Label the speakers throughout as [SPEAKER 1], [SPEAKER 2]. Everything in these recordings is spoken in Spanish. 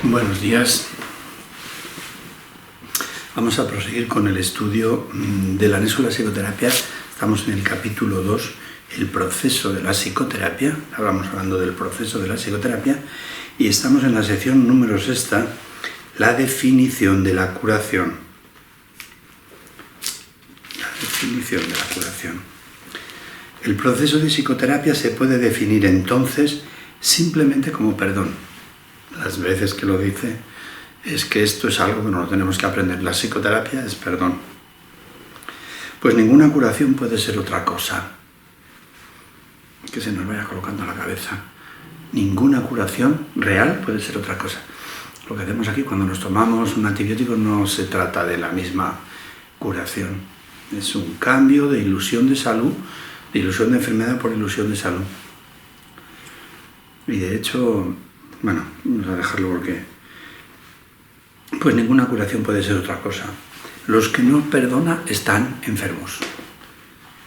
[SPEAKER 1] Buenos días. Vamos a proseguir con el estudio del anexo de la psicoterapia. Estamos en el capítulo 2, el proceso de la psicoterapia. Ahora hablando del proceso de la psicoterapia y estamos en la sección número 6, la definición de la curación. La definición de la curación. El proceso de psicoterapia se puede definir entonces simplemente como perdón. Las veces que lo dice es que esto es algo que no lo tenemos que aprender. La psicoterapia es perdón. Pues ninguna curación puede ser otra cosa. Que se nos vaya colocando a la cabeza. Ninguna curación real puede ser otra cosa. Lo que hacemos aquí cuando nos tomamos un antibiótico no se trata de la misma curación. Es un cambio de ilusión de salud, de ilusión de enfermedad por ilusión de salud. Y de hecho, bueno, vamos a dejarlo porque pues ninguna curación puede ser otra cosa. Los que no perdonan están enfermos.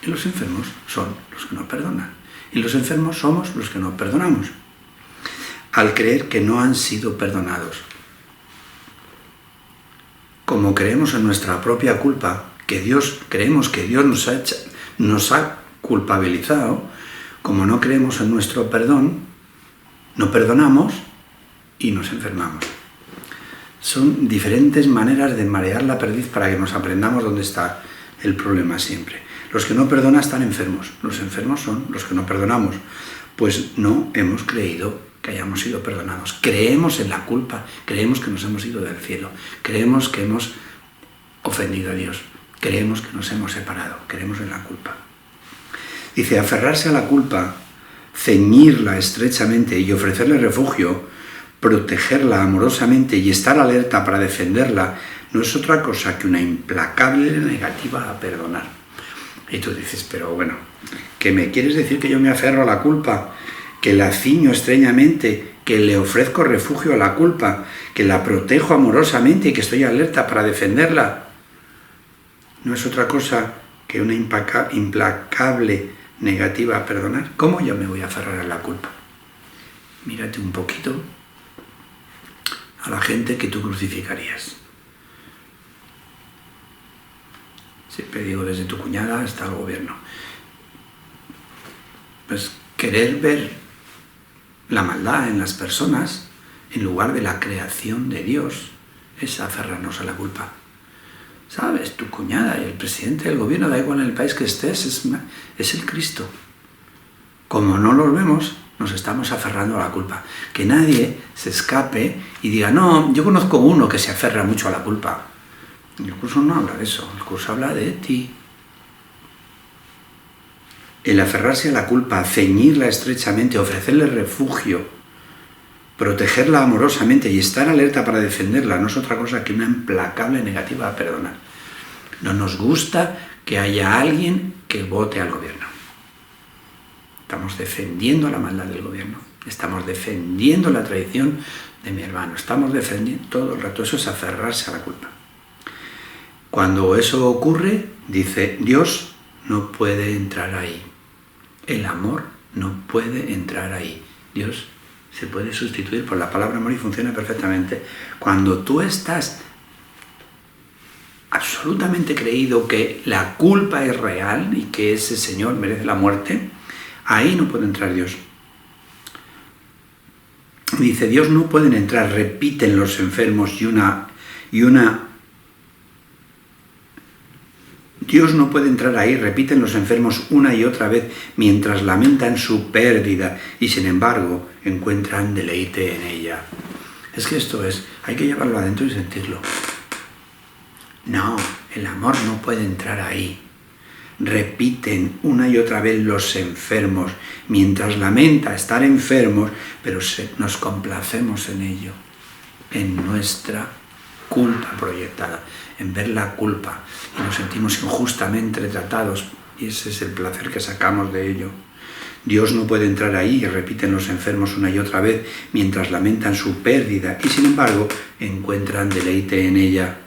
[SPEAKER 1] Y los enfermos son los que no perdonan. Y los enfermos somos los que no perdonamos. Al creer que no han sido perdonados. Como creemos en nuestra propia culpa, creemos que Dios nos ha culpabilizado, como no creemos en nuestro perdón, no perdonamos y nos enfermamos. Son diferentes maneras de marear la perdiz para que nos aprendamos dónde está el problema siempre. Los que no perdonan están enfermos. Los enfermos son los que no perdonamos. Pues no hemos creído que hayamos sido perdonados. Creemos en la culpa. Creemos que nos hemos ido del cielo. Creemos que hemos ofendido a Dios. Creemos que nos hemos separado. Creemos en la culpa. Dice, aferrarse a la culpa, ceñirla estrechamente y ofrecerle refugio, protegerla amorosamente y estar alerta para defenderla, no es otra cosa que una implacable negativa a perdonar. Y tú dices, pero bueno, ¿qué me quieres decir que yo me aferro a la culpa? Que la ciño extrañamente, que le ofrezco refugio a la culpa, que la protejo amorosamente y que estoy alerta para defenderla. No es otra cosa que una implacable negativa a perdonar. ¿Cómo yo me voy a aferrar a la culpa? Mírate un poquito a la gente que tú crucificarías. Siempre digo desde tu cuñada hasta el gobierno. Pues querer ver la maldad en las personas en lugar de la creación de Dios es aferrarnos a la culpa. ¿Sabes? Tu cuñada y el presidente del gobierno, da igual en el país que estés, es el Cristo. Como no los vemos, nos estamos aferrando a la culpa. Que nadie se escape y diga, no, yo conozco uno que se aferra mucho a la culpa. El curso no habla de eso, el curso habla de ti. El aferrarse a la culpa, ceñirla estrechamente, ofrecerle refugio, protegerla amorosamente y estar alerta para defenderla no es otra cosa que una implacable negativa a perdonar. No nos gusta que haya alguien que vote al gobierno. Estamos defendiendo la maldad del gobierno. Estamos defendiendo la traición de mi hermano. Estamos defendiendo todo el rato. Eso es aferrarse a la culpa. Cuando eso ocurre, dice, Dios no puede entrar ahí. El amor no puede entrar ahí. Dios se puede sustituir por la palabra amor y funciona perfectamente. Cuando tú estás absolutamente creído que la culpa es real y que ese Señor merece la muerte, ahí no puede entrar Dios. Dice, Dios no pueden entrar, repiten los enfermos Dios no puede entrar ahí, repiten los enfermos una y otra vez mientras lamentan su pérdida y sin embargo encuentran deleite en ella. Es que esto hay que llevarlo adentro y sentirlo. No, el amor no puede entrar ahí. Repiten una y otra vez los enfermos mientras lamenta estar enfermos, pero nos complacemos en ello, en nuestra culpa proyectada, en ver la culpa y nos sentimos injustamente tratados y ese es el placer que sacamos de ello. Dios no puede entrar ahí y repiten los enfermos una y otra vez mientras lamentan su pérdida y sin embargo encuentran deleite en ella.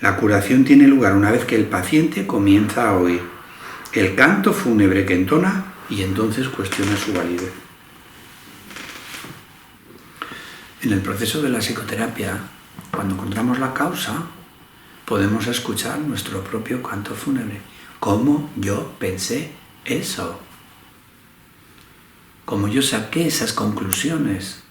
[SPEAKER 1] La curación tiene lugar una vez que el paciente comienza a oír el canto fúnebre que entona y entonces cuestiona su validez. En el proceso de la psicoterapia, cuando encontramos la causa, podemos escuchar nuestro propio canto fúnebre. ¿Cómo yo pensé eso? ¿Cómo yo saqué esas conclusiones?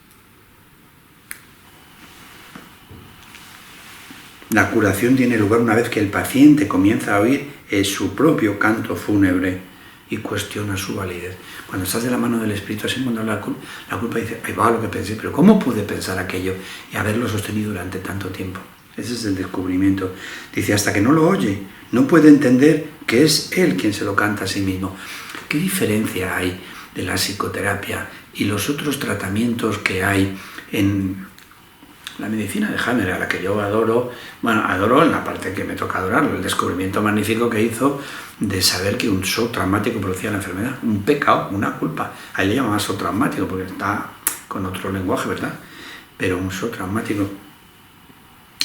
[SPEAKER 1] La curación tiene lugar una vez que el paciente comienza a oír su propio canto fúnebre y cuestiona su validez. Cuando estás de la mano del Espíritu, así cuando la culpa dice, ahí va lo que pensé, pero ¿cómo pude pensar aquello y haberlo sostenido durante tanto tiempo? Ese es el descubrimiento. Dice, hasta que no lo oye, no puede entender que es él quien se lo canta a sí mismo. ¿Qué diferencia hay de la psicoterapia y los otros tratamientos que hay en la medicina de Hammer, a la que yo adoro? Bueno, adoro en la parte que me toca adorarlo, el descubrimiento magnífico que hizo de saber que un shock traumático producía la enfermedad, un pecado, una culpa. A él le llama shock traumático porque está con otro lenguaje, ¿verdad? Pero un shock traumático.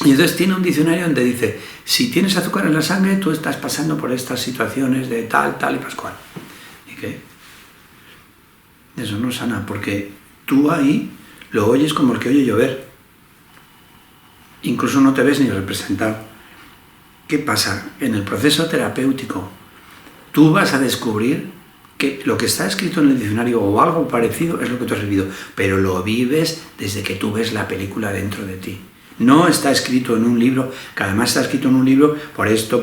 [SPEAKER 1] Y entonces tiene un diccionario donde dice, si tienes azúcar en la sangre, tú estás pasando por estas situaciones de tal, tal y pascual. ¿Y qué? Eso no sana, porque tú ahí lo oyes como el que oye llover. Incluso no te ves ni representado. ¿Qué pasa? En el proceso terapéutico, tú vas a descubrir que lo que está escrito en el diccionario o algo parecido es lo que tú has vivido, pero lo vives desde que tú ves la película dentro de ti. No está escrito en un libro, que además está escrito en un libro por esto,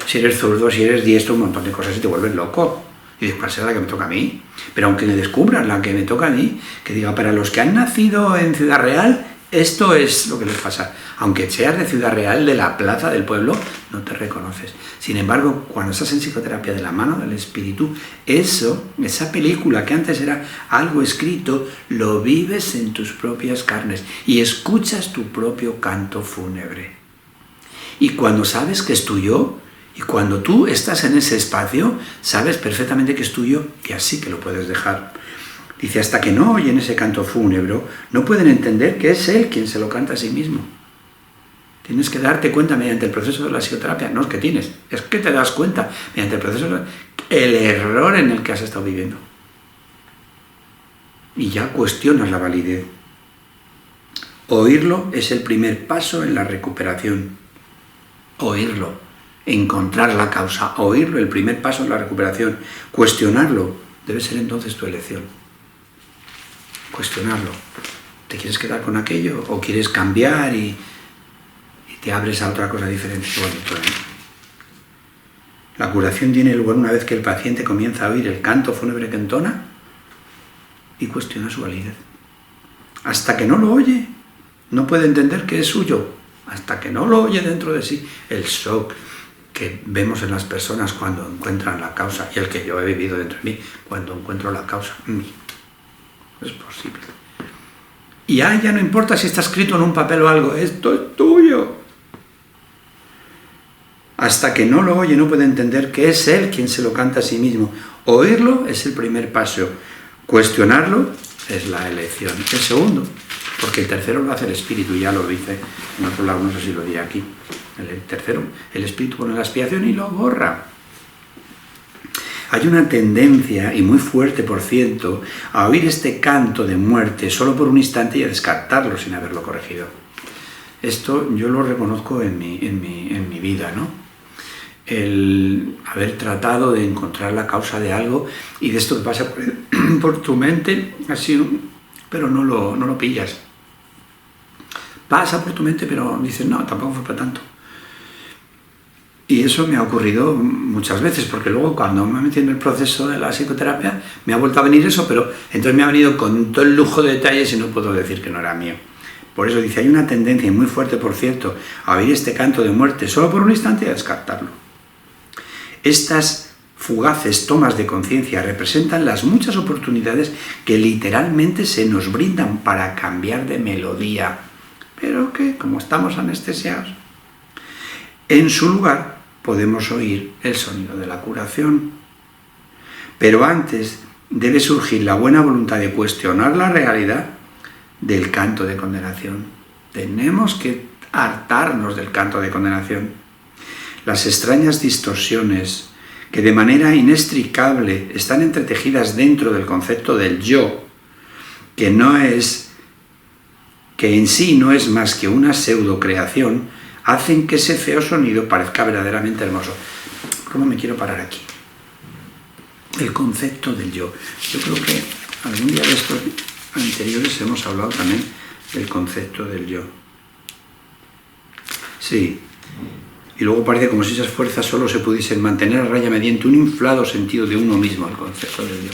[SPEAKER 1] si eres zurdo, si eres diestro, un montón de cosas y te vuelves loco. Y dices, ¿cuál será la que me toca a mí? Pero aunque me descubran la que me toca a mí, que diga, para los que han nacido en Ciudad Real, esto es lo que les pasa. Aunque seas de Ciudad Real, de la plaza del pueblo, no te reconoces. Sin embargo, cuando estás en psicoterapia de la mano del Espíritu, esa película que antes era algo escrito, lo vives en tus propias carnes y escuchas tu propio canto fúnebre. Y cuando sabes que es tuyo, y cuando tú estás en ese espacio, sabes perfectamente que es tuyo y así que lo puedes dejar. Dice, hasta que no oyen ese canto fúnebre, no pueden entender que es él quien se lo canta a sí mismo. Tienes que darte cuenta mediante el proceso de la psicoterapia, no es que tienes, es que te das cuenta mediante el proceso el error en el que has estado viviendo. Y ya cuestionas la validez. Oírlo es el primer paso en la recuperación. Oírlo, encontrar la causa, oírlo, el primer paso en la recuperación. Cuestionarlo debe ser entonces tu elección. Cuestionarlo. ¿Te quieres quedar con aquello o quieres cambiar y te abres a otra cosa diferente? Bonito, ¿eh? La curación tiene lugar una vez que el paciente comienza a oír el canto fúnebre que entona y cuestiona su validez. Hasta que no lo oye, no puede entender que es suyo. Hasta que no lo oye dentro de sí, el shock que vemos en las personas cuando encuentran la causa, y el que yo he vivido dentro de mí cuando encuentro la causa. Es posible. Y ya no importa si está escrito en un papel o algo, esto es tuyo. Hasta que no lo oye, no puede entender que es él quien se lo canta a sí mismo. Oírlo es el primer paso. Cuestionarlo es la elección. El segundo, porque el tercero lo hace el Espíritu, ya lo dice en otro lado, no sé si lo diré aquí. El tercero, el Espíritu pone la expiación y lo borra. Hay una tendencia, y muy fuerte por cierto, a oír este canto de muerte solo por un instante y a descartarlo sin haberlo corregido. Esto yo lo reconozco en mi vida, ¿no? El haber tratado de encontrar la causa de algo y de esto que pasa por tu mente, así, pero no lo pillas. Pasa por tu mente, pero dices, no, tampoco fue para tanto. Y eso me ha ocurrido muchas veces, porque luego cuando me he metido en el proceso de la psicoterapia, me ha vuelto a venir eso, pero entonces me ha venido con todo el lujo de detalles y no puedo decir que no era mío. Por eso dice, hay una tendencia muy fuerte, por cierto, a oír este canto de muerte solo por un instante y a descartarlo. Estas fugaces tomas de conciencia representan las muchas oportunidades que literalmente se nos brindan para cambiar de melodía. Pero que, como estamos anestesiados, en su lugar podemos oír el sonido de la curación. Pero antes debe surgir la buena voluntad de cuestionar la realidad del canto de condenación. Tenemos que hartarnos del canto de condenación. Las extrañas distorsiones que de manera inextricable están entretejidas dentro del concepto del yo, que que en sí no es más que una pseudocreación, hacen que ese feo sonido parezca verdaderamente hermoso. ¿Cómo me quiero parar aquí? El concepto del yo. Yo creo que algún día de estos anteriores hemos hablado también del concepto del yo. Sí. Y luego parece como si esas fuerzas solo se pudiesen mantener a raya mediante un inflado sentido de uno mismo, el concepto del yo.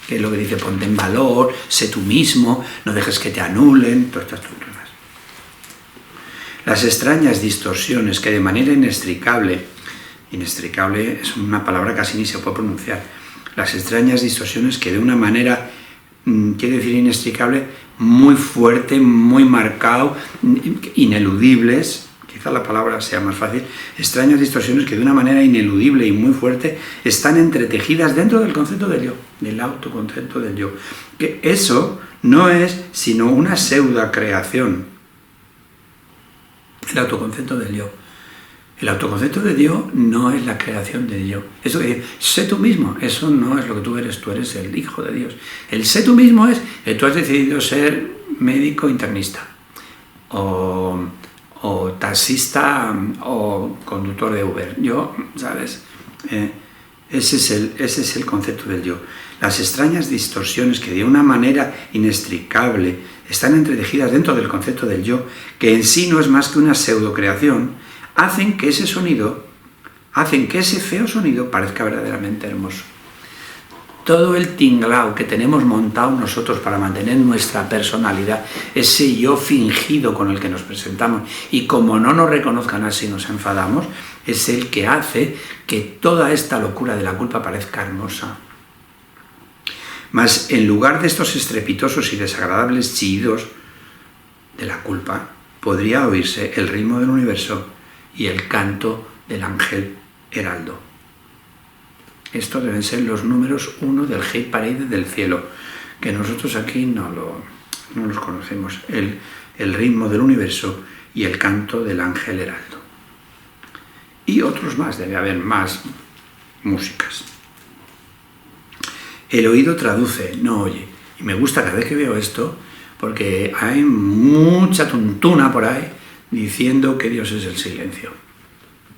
[SPEAKER 1] Que es lo que dice, ponte en valor, sé tú mismo, no dejes que te anulen, todas estas tonterías. Las extrañas distorsiones que de manera inextricable es una palabra que casi ni se puede pronunciar, las extrañas distorsiones que de una manera, quiere decir inextricable, muy fuerte, muy marcado, ineludibles, quizá la palabra sea más fácil, extrañas distorsiones que de una manera ineludible y muy fuerte están entretejidas dentro del concepto del yo, del autoconcepto del yo. Que eso no es sino una pseudocreación, el autoconcepto del yo. El autoconcepto de Dios no es la creación de Dios. Eso que dice, sé tú mismo, eso no es lo que tú eres el Hijo de Dios. El sé tú mismo es que tú has decidido ser médico internista, o taxista, o conductor de Uber. Yo, ¿sabes? Ese es el concepto del yo. Las extrañas distorsiones que de una manera inextricable están entretejidas dentro del concepto del yo, que en sí no es más que una pseudocreación, hacen que ese feo sonido parezca verdaderamente hermoso. Todo el tinglao que tenemos montado nosotros para mantener nuestra personalidad, ese yo fingido con el que nos presentamos, y como no nos reconozcan así nos enfadamos, es el que hace que toda esta locura de la culpa parezca hermosa. Mas en lugar de estos estrepitosos y desagradables chillidos de la culpa, podría oírse el ritmo del universo y el canto del ángel heraldo. Estos deben ser los números 1 del Hit Parade del cielo, que nosotros aquí no los conocemos. El ritmo del universo y el canto del ángel heraldo. Y otros más, debe haber más músicas. El oído traduce, no oye. Y me gusta cada vez que veo esto, porque hay mucha tontuna por ahí diciendo que Dios es el silencio.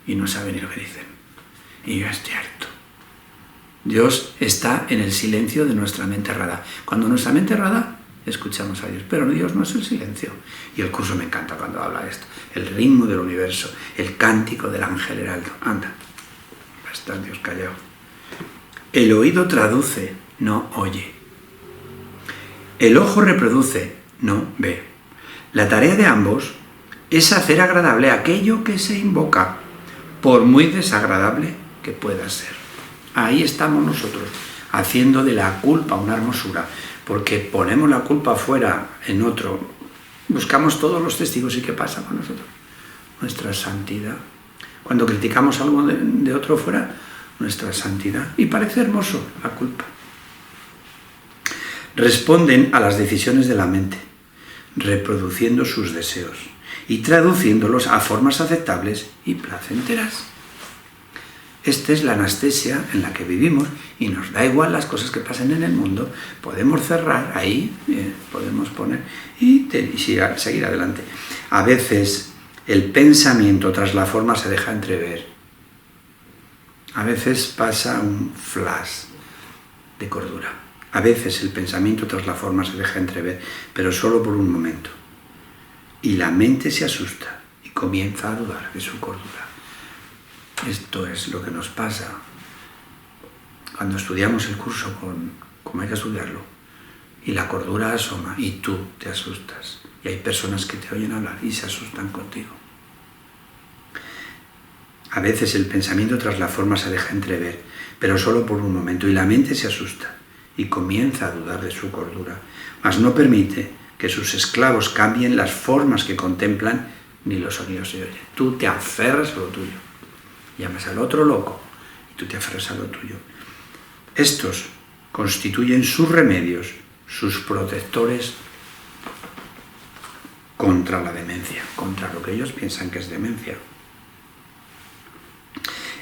[SPEAKER 1] Y no saben ni lo que dicen. Y yo estoy harto. Dios está en el silencio de nuestra mente errada. Cuando nuestra mente errada, escuchamos a Dios. Pero Dios no es el silencio. Y el curso me encanta cuando habla esto. El ritmo del universo, el cántico del ángel heraldo. Anda, va a estar Dios callado. El oído traduce, no oye. El ojo reproduce, no ve. La tarea de ambos es hacer agradable aquello que se invoca, por muy desagradable que pueda ser. Ahí estamos nosotros, haciendo de la culpa una hermosura, porque ponemos la culpa fuera en otro, buscamos todos los testigos. ¿Y qué pasa con nosotros? Nuestra santidad. Cuando criticamos algo de otro fuera, nuestra santidad. Y parece hermoso la culpa. Responden a las decisiones de la mente, reproduciendo sus deseos y traduciéndolos a formas aceptables y placenteras. Esta es la anestesia en la que vivimos y nos da igual las cosas que pasen en el mundo. Podemos cerrar ahí, podemos poner y seguir adelante. A veces el pensamiento tras la forma se deja entrever. A veces pasa un flash de cordura. A veces el pensamiento tras la forma se deja entrever, pero solo por un momento. Y la mente se asusta y comienza a dudar de su cordura. Esto es lo que nos pasa cuando estudiamos el curso como hay que estudiarlo. Y la cordura asoma y tú te asustas. Y hay personas que te oyen hablar y se asustan contigo. A veces el pensamiento tras la forma se deja entrever, pero solo por un momento. Y la mente se asusta y comienza a dudar de su cordura. Mas no permite que sus esclavos cambien las formas que contemplan ni los sonidos se oyen. Tú te aferras a lo tuyo. Llamas al otro loco y tú te aferras a lo tuyo. Estos constituyen sus remedios, sus protectores contra la demencia, contra lo que ellos piensan que es demencia.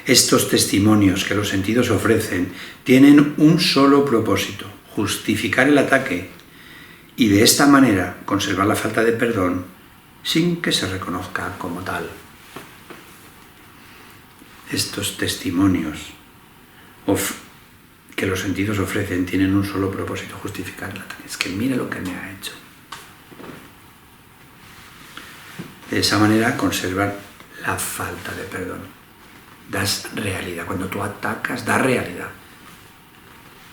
[SPEAKER 1] Estos testimonios que los sentidos ofrecen tienen un solo propósito: justificar el ataque y de esta manera conservar la falta de perdón sin que se reconozca como tal. Estos testimonios que los sentidos ofrecen tienen un solo propósito: justificar el ataque. Es que mira lo que me ha hecho. De esa manera conservar la falta de perdón. Das realidad. Cuando tú atacas, das realidad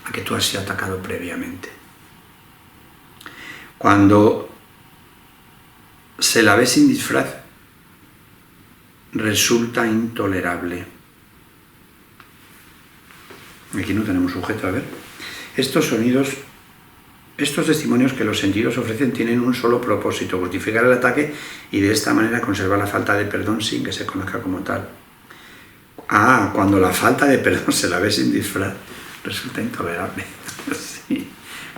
[SPEAKER 1] a que tú has sido atacado previamente. Cuando se la ve sin disfraz, resulta intolerable. Aquí no tenemos sujeto, a ver. Estos testimonios que los sentidos ofrecen tienen un solo propósito: justificar el ataque y de esta manera conservar la falta de perdón sin que se conozca como tal. Cuando la falta de perdón se la ve sin disfraz, resulta intolerable. Sí.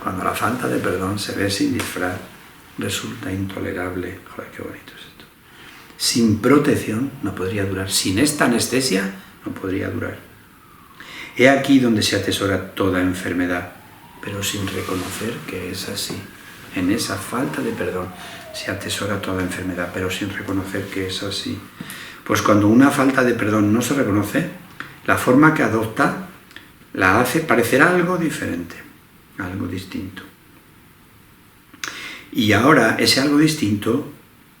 [SPEAKER 1] Cuando la falta de perdón se ve sin disfraz, resulta intolerable. Joder, qué bonito es esto. Sin protección no podría durar. Sin esta anestesia no podría durar. He aquí donde se atesora toda enfermedad, pero sin reconocer que es así. En esa falta de perdón se atesora toda enfermedad, pero sin reconocer que es así. Pues cuando una falta de perdón no se reconoce, la forma que adopta la hace parecer algo diferente, algo distinto. Y ahora ese algo distinto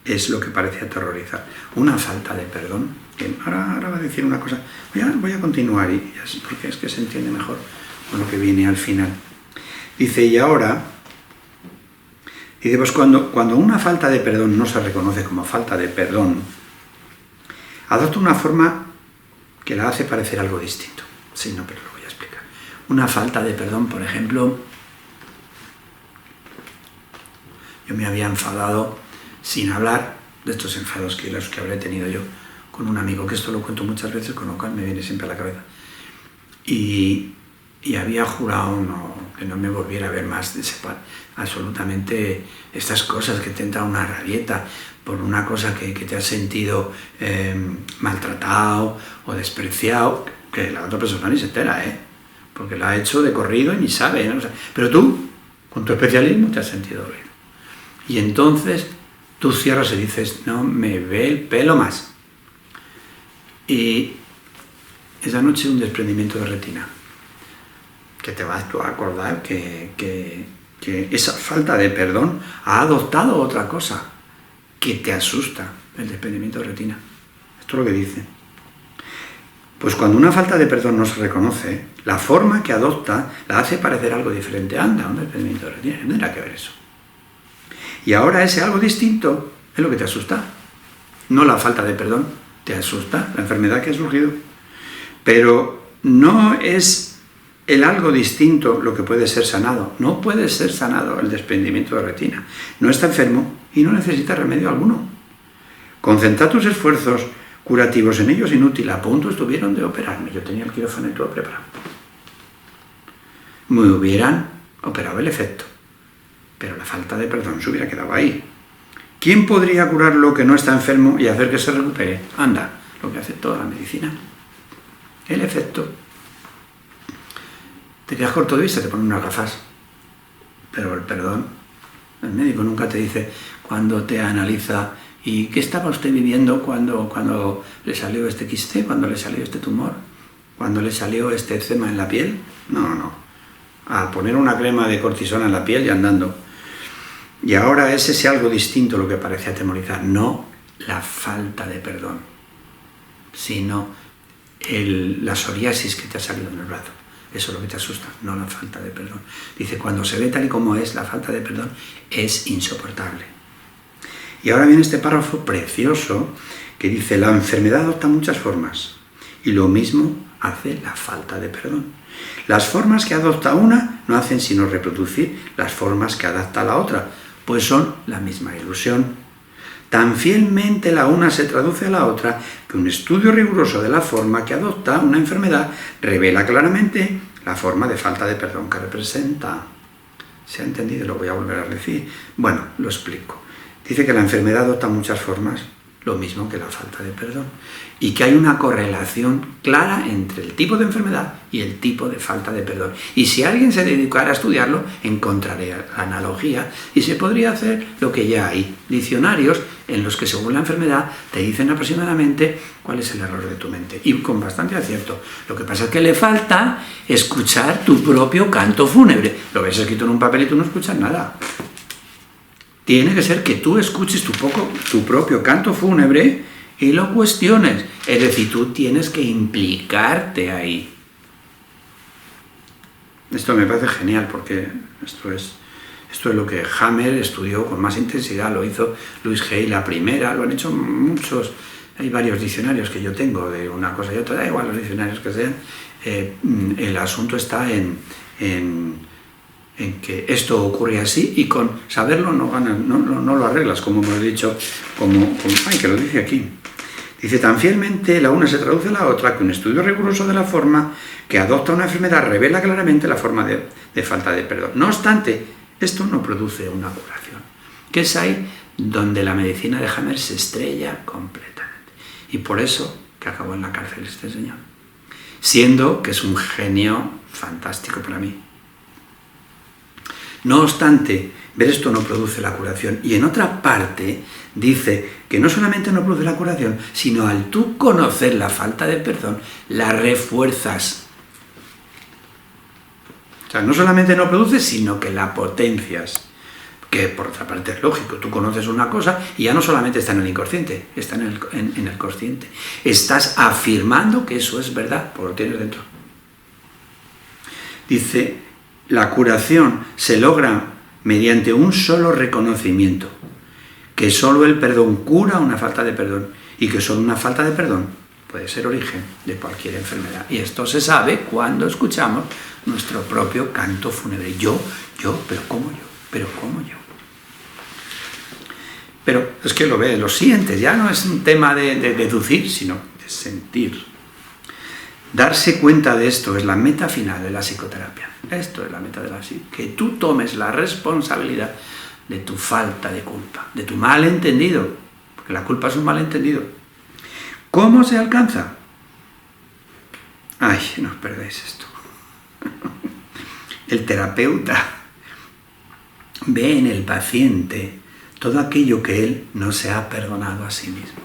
[SPEAKER 1] es lo que parece aterrorizar. Una falta de perdón. Ahora va a decir una cosa. Voy a continuar, porque es que se entiende mejor con lo que viene al final. Dice, pues cuando una falta de perdón no se reconoce como falta de perdón, adopta una forma que la hace parecer algo distinto. Sí, no, pero lo voy a explicar. Una falta de perdón, por ejemplo, yo me había enfadado sin hablar de estos enfados que los que habré tenido yo con un amigo, que esto lo cuento muchas veces, con lo cual me viene siempre a la cabeza. Y había jurado que no me volviera a ver más de separar absolutamente estas cosas, que te entra una rabieta por una cosa que te has sentido maltratado o despreciado, que la otra persona ni se entera, porque la ha hecho de corrido y ni sabe, ¿no? O sea, pero tú, con tu especialismo, te has sentido dolido. Y entonces tú cierras y dices, no me ve el pelo más. Y esa noche un desprendimiento de retina, que te vas tú a acordar que esa falta de perdón ha adoptado otra cosa que te asusta, el desprendimiento de retina. Esto es lo que dice. Pues cuando una falta de perdón no se reconoce, la forma que adopta la hace parecer algo diferente. Anda, un desprendimiento de retina, no tendrá que ver eso. Y ahora ese algo distinto es lo que te asusta. No la falta de perdón, te asusta la enfermedad que ha surgido. Pero no es el algo distinto lo que puede ser sanado. No puede ser sanado el desprendimiento de retina. No está enfermo y no necesita remedio alguno. Concentrar tus esfuerzos curativos en ellos es inútil. A punto estuvieron de operarme. Yo tenía el quirófano y todo preparado. Me hubieran operado el efecto, pero la falta de perdón se hubiera quedado ahí. ¿Quién podría curar lo que no está enfermo y hacer que se recupere? Anda, lo que hace toda la medicina. El efecto. Te quedas corto de vista, te ponen unas gafas. Pero el perdón, el médico nunca te dice cuando te analiza ¿y qué estaba usted viviendo cuando le salió este quiste, cuando le salió este tumor, cuando le salió este eczema en la piel? No. A poner una crema de cortisona en la piel y andando. Y ahora es ese algo distinto lo que parece atemorizar, no la falta de perdón, sino la psoriasis que te ha salido en el brazo. Eso es lo que te asusta, no la falta de perdón. Dice, cuando se ve tal y como es, la falta de perdón es insoportable. Y ahora viene este párrafo precioso que dice, la enfermedad adopta muchas formas y lo mismo hace la falta de perdón. Las formas que adopta una no hacen sino reproducir las formas que adapta la otra, pues son la misma ilusión. Tan fielmente la una se traduce a la otra que un estudio riguroso de la forma que adopta una enfermedad revela claramente la forma de falta de perdón que representa. ¿Se ha entendido? Lo voy a volver a decir. Bueno, lo explico. Dice que la enfermedad adopta muchas formas lo mismo que la falta de perdón. Y que hay una correlación clara entre el tipo de enfermedad y el tipo de falta de perdón. Y si alguien se dedicara a estudiarlo, encontraría la analogía y se podría hacer lo que ya hay. Diccionarios en los que según la enfermedad te dicen aproximadamente cuál es el error de tu mente. Y con bastante acierto. Lo que pasa es que le falta escuchar tu propio canto fúnebre. Lo ves escrito en un papel y tú no escuchas nada. Tiene que ser que tú escuches tu propio canto fúnebre y lo cuestiones. Es decir, tú tienes que implicarte ahí. Esto me parece genial porque esto es lo que Hammer estudió con más intensidad. Lo hizo Louis Hay la primera, lo han hecho muchos. Hay varios diccionarios que yo tengo de una cosa y otra, da igual los diccionarios que sean. El asunto está en que esto ocurre así y con saberlo no lo arreglas, como hemos dicho, que lo dice aquí. Dice, tan fielmente la una se traduce a la otra que un estudio riguroso de la forma que adopta una enfermedad revela claramente la forma de falta de perdón. No obstante, esto no produce una curación, que es ahí donde la medicina de Hammer se estrella completamente. Y por eso que acabó en la cárcel este señor, siendo que es un genio fantástico para mí. No obstante, ver esto no produce la curación. Y en otra parte dice que no solamente no produce la curación, sino al tú conocer la falta de perdón, la refuerzas. O sea, no solamente no produce, sino que la potencias. Que por otra parte es lógico, tú conoces una cosa y ya no solamente está en el inconsciente, está en el consciente. Estás afirmando que eso es verdad, porque lo tienes dentro. Dice, la curación se logra mediante un solo reconocimiento, que solo el perdón cura una falta de perdón y que solo una falta de perdón puede ser origen de cualquier enfermedad. Y esto se sabe cuando escuchamos nuestro propio canto fúnebre. Yo, pero ¿cómo yo? Pero ¿cómo yo? Pero es que lo ves, lo sientes, ya no es un tema de deducir, sino de sentir. Darse cuenta de esto es la meta final de la psicoterapia. Esto es la meta de la psicoterapia. Que tú tomes la responsabilidad de tu falta de culpa, de tu malentendido, porque la culpa es un malentendido. ¿Cómo se alcanza? Ay, no os perdáis esto. El terapeuta ve en el paciente todo aquello que él no se ha perdonado a sí mismo.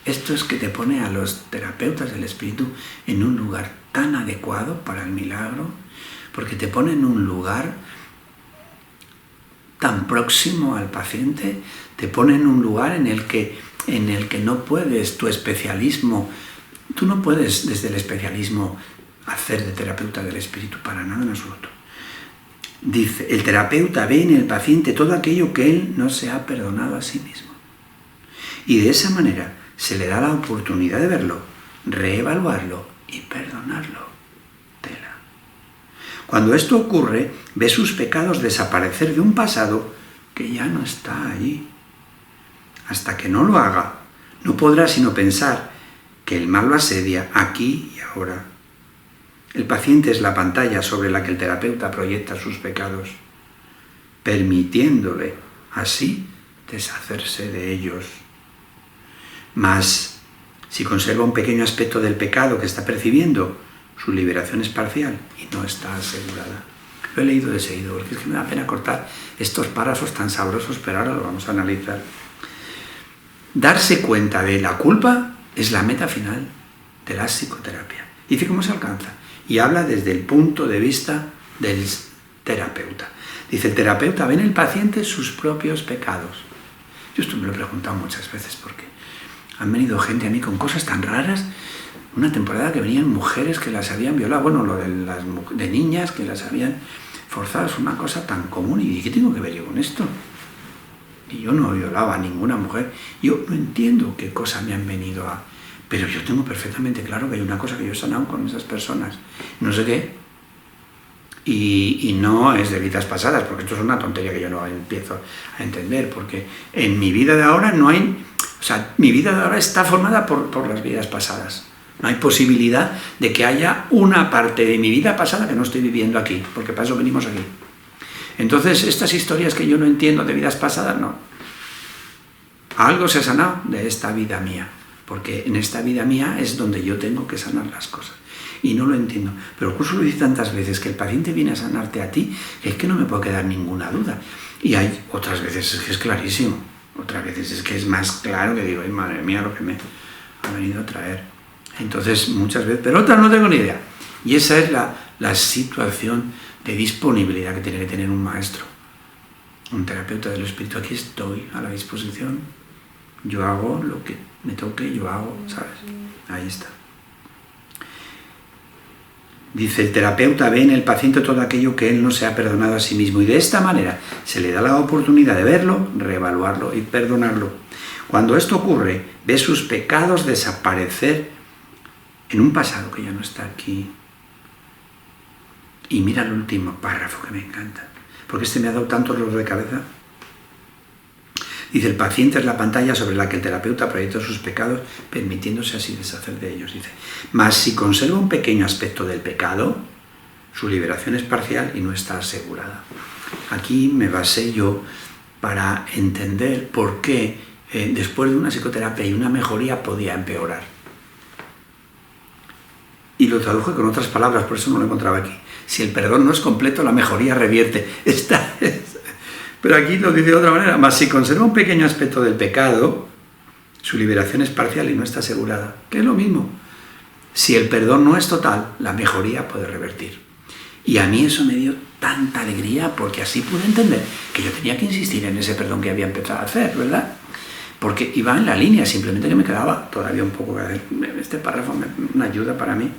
[SPEAKER 1] Esto es que te pone a los terapeutas del espíritu en un lugar tan adecuado para el milagro, porque te pone en un lugar tan próximo al paciente, te pone en un lugar en el que no puedes tu especialismo, tú no puedes desde el especialismo hacer de terapeuta del espíritu para nada en absoluto. Dice, el terapeuta ve en el paciente todo aquello que él no se ha perdonado a sí mismo. Y de esa manera se le da la oportunidad de verlo, reevaluarlo y perdonarlo. Tela. Cuando esto ocurre, ve sus pecados desaparecer de un pasado que ya no está allí. Hasta que no lo haga, no podrá sino pensar que el mal lo asedia aquí y ahora. El paciente es la pantalla sobre la que el terapeuta proyecta sus pecados, permitiéndole así deshacerse de ellos. Mas, si conserva un pequeño aspecto del pecado que está percibiendo, su liberación es parcial y no está asegurada. Lo he leído de seguido, porque es que me da pena cortar estos párrafos tan sabrosos, pero ahora lo vamos a analizar. Darse cuenta de la culpa es la meta final de la psicoterapia. Dice cómo se alcanza. Y habla desde el punto de vista del terapeuta. Dice, el terapeuta ve en el paciente sus propios pecados. Yo esto me lo he preguntado muchas veces porque han venido gente a mí con cosas tan raras. Una temporada que venían mujeres que las habían violado. Bueno, lo de niñas que las habían forzado es una cosa tan común. ¿Y qué tengo que ver yo con esto? Y yo no violaba a ninguna mujer. Yo no entiendo qué cosa me han venido a... Pero yo tengo perfectamente claro que hay una cosa que yo he sanado con esas personas. No sé qué. Y no es de vidas pasadas, porque esto es una tontería que yo no empiezo a entender, porque en mi vida de ahora no hay... O sea, mi vida de ahora está formada por las vidas pasadas. No hay posibilidad de que haya una parte de mi vida pasada que no estoy viviendo aquí, porque para eso venimos aquí. Entonces, estas historias que yo no entiendo de vidas pasadas, no. algo se ha sanado de esta vida mía, porque en esta vida mía es donde yo tengo que sanar las cosas. Y no lo entiendo. Pero el curso lo dice tantas veces que el paciente viene a sanarte a ti, que es que no me puede quedar ninguna duda. Y hay otras veces es que es clarísimo, otras veces es que es más claro que digo, ay, madre mía, lo que me ha venido a traer. Entonces, muchas veces, pero otras no tengo ni idea. Y esa es la situación de disponibilidad que tiene que tener un maestro, un terapeuta del espíritu. Aquí estoy a la disposición, yo hago lo que me toque, yo hago, ¿sabes? Ahí está. Dice, el terapeuta ve en el paciente todo aquello que él no se ha perdonado a sí mismo y de esta manera se le da la oportunidad de verlo, reevaluarlo y perdonarlo. Cuando esto ocurre, ve sus pecados desaparecer en un pasado que ya no está aquí. Y mira el último párrafo que me encanta, porque este me ha dado tanto dolor de cabeza. Dice, el paciente es la pantalla sobre la que el terapeuta proyecta sus pecados, permitiéndose así deshacer de ellos. Dice, mas si conserva un pequeño aspecto del pecado, su liberación es parcial y no está asegurada. Aquí me basé yo para entender por qué después de una psicoterapia y una mejoría podía empeorar. Y lo traduje con otras palabras, por eso no lo encontraba aquí. Si el perdón no es completo, la mejoría revierte. Pero aquí lo dice de otra manera. Mas si conserva un pequeño aspecto del pecado, su liberación es parcial y no está asegurada. Que es lo mismo. Si el perdón no es total, la mejoría puede revertir. Y a mí eso me dio tanta alegría, porque así pude entender que yo tenía que insistir en ese perdón que había empezado a hacer, ¿verdad? Porque iba en la línea, simplemente que me quedaba todavía un poco... Este párrafo una ayuda para mí.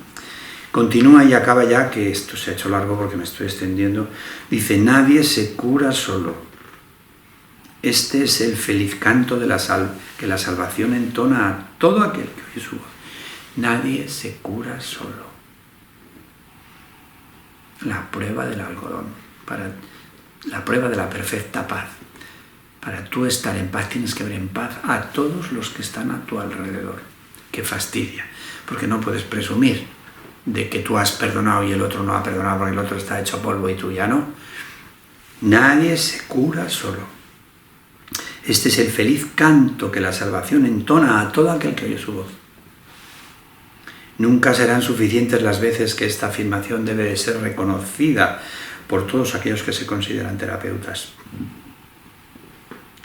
[SPEAKER 1] Continúa y acaba ya, que esto se ha hecho largo porque me estoy extendiendo. Dice, nadie se cura solo. Este es el feliz canto de que la salvación entona a todo aquel que oye su voz. Nadie se cura solo. La prueba del algodón, la prueba de la perfecta paz. Para tú estar en paz tienes que ver en paz a todos los que están a tu alrededor. Que fastidia, porque no puedes presumir de que tú has perdonado y el otro no ha perdonado porque el otro está hecho polvo y tú ya no. Nadie se cura solo. Este es el feliz canto que la salvación entona a todo aquel que oye su voz. Nunca serán suficientes las veces que esta afirmación debe de ser reconocida por todos aquellos que se consideran terapeutas.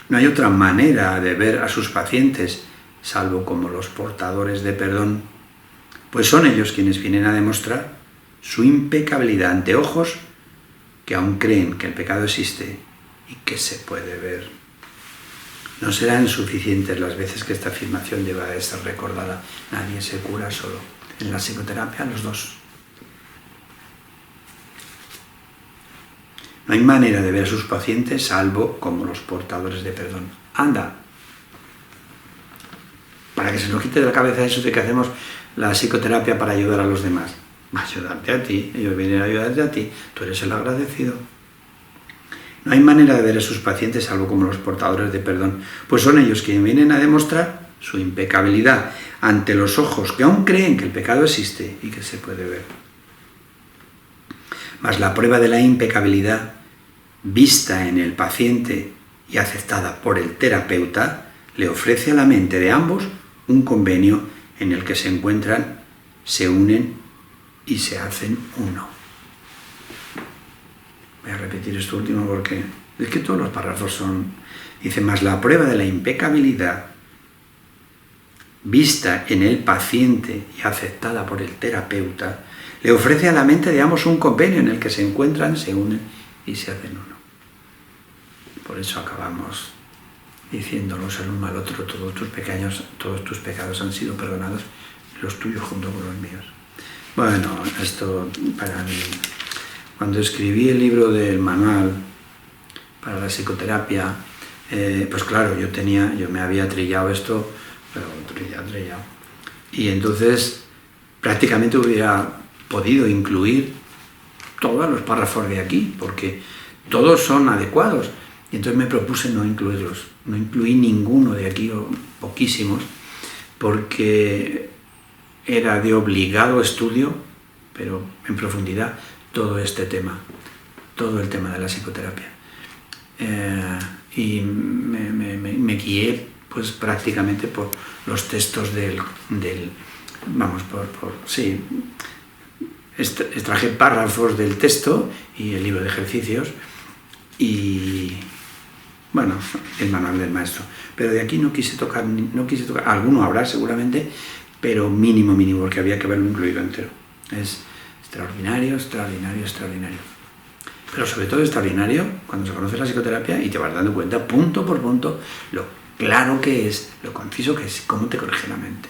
[SPEAKER 1] No hay otra manera de ver a sus pacientes, salvo como los portadores de perdón, pues son ellos quienes vienen a demostrar su impecabilidad ante ojos que aún creen que el pecado existe y que se puede ver. No serán suficientes las veces que esta afirmación deba de ser recordada. Nadie se cura solo. En la psicoterapia, los dos. No hay manera de ver a sus pacientes salvo como los portadores de perdón. ¡Anda! Para que se nos quite de la cabeza eso de que hacemos la psicoterapia para ayudar a los demás. Ayudarte a ti, ellos vienen a ayudarte a ti, tú eres el agradecido. No hay manera de ver a sus pacientes salvo como los portadores de perdón, pues son ellos quienes vienen a demostrar su impecabilidad ante los ojos que aún creen que el pecado existe y que se puede ver. Mas la prueba de la impecabilidad vista en el paciente y aceptada por el terapeuta le ofrece a la mente de ambos un convenio en el que se encuentran, se unen y se hacen uno. Voy a repetir esto último porque es que todos los párrafos son... Dice, más la prueba de la impecabilidad vista en el paciente y aceptada por el terapeuta le ofrece a la mente de ambos un convenio en el que se encuentran, se unen y se hacen uno. Por eso acabamos diciéndonos el uno al otro, todos tus pecados han sido perdonados, los tuyos junto con los míos. Bueno, esto para mí... Cuando escribí el libro del manual para la psicoterapia, pues claro, yo me había trillado esto, pero trillado. Y entonces prácticamente hubiera podido incluir todos los párrafos de aquí, porque todos son adecuados. Y entonces me propuse no incluirlos. No incluí ninguno de aquí, o poquísimos, porque era de obligado estudio, pero en profundidad, todo este tema, todo el tema de la psicoterapia. Y me guié pues prácticamente por los textos extraje párrafos del texto y el libro de ejercicios y, bueno, el manual del maestro. Pero de aquí no quise tocar, alguno habrá seguramente, pero mínimo, porque había que haberlo incluido entero. Es extraordinario, extraordinario, extraordinario. Pero sobre todo extraordinario cuando se conoce la psicoterapia y te vas dando cuenta, punto por punto, lo claro que es, lo conciso que es, cómo te corrige la mente.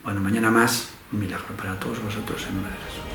[SPEAKER 1] Bueno, mañana más, un milagro para todos vosotros en nombre de Jesús.